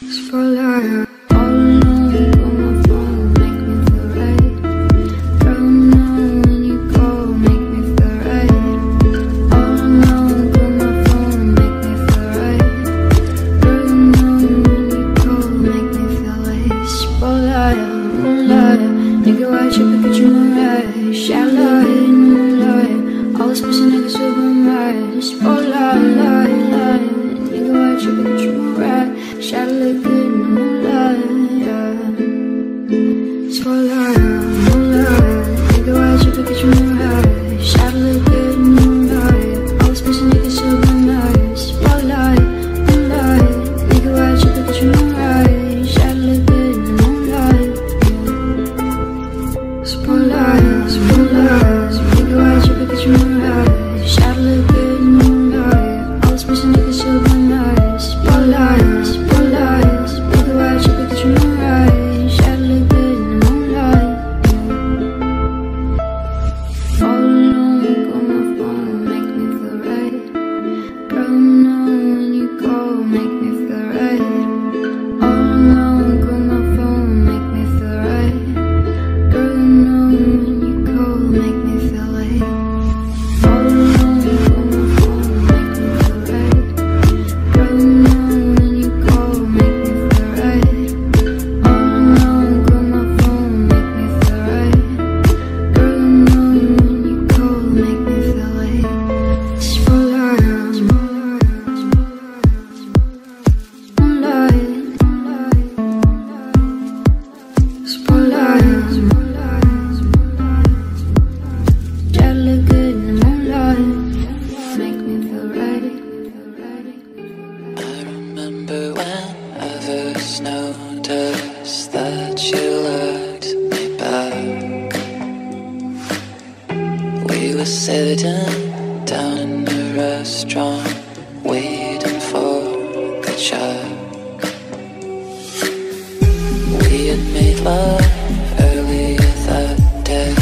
Spotlight all alone on my phone, make me feel right. Don't know when you call, make me feel right. All alone on my phone, make me feel right. Don't know when you call, make me feel right. Spotlight, moonlight, nigga, why you Pikachu moonlight? Shadowlight, moonlight, all these pussy niggas will be mad. Spotlight, light, light, nigga, why you Pikachu moonlight? Shadow look good in the moonlight, yeah. Spotlight, moonlight, nigga, why'd you look at your moonlight? Shadow look good in the moonlight, all these pussy niggas so nice. Spotlight, moonlight, nigga, why'd you look at your moonlight? Shadow look good in the moonlight, yeah. Spotlight, spotlight, nigga, why'd you look at your moonlight? Shadow look good in the moonlight, all these pussy niggas so nice. Spotlight. Noticed that you looked me back. We were sitting down in the restaurant, waiting for the chat. We had made love earlier that day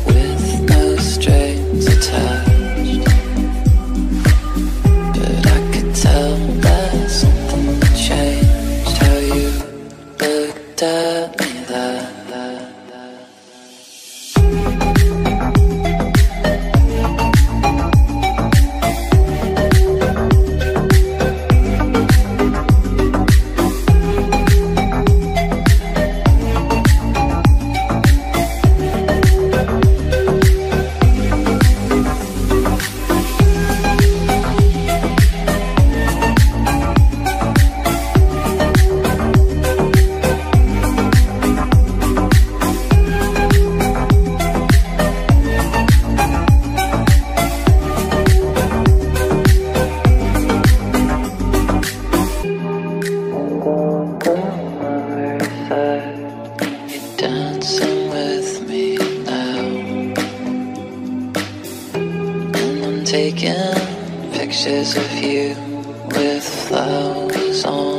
with no strings attached, but I could tell that something had changed. How you looked at me there. Dancing with me now, and I'm taking pictures of you with flowers on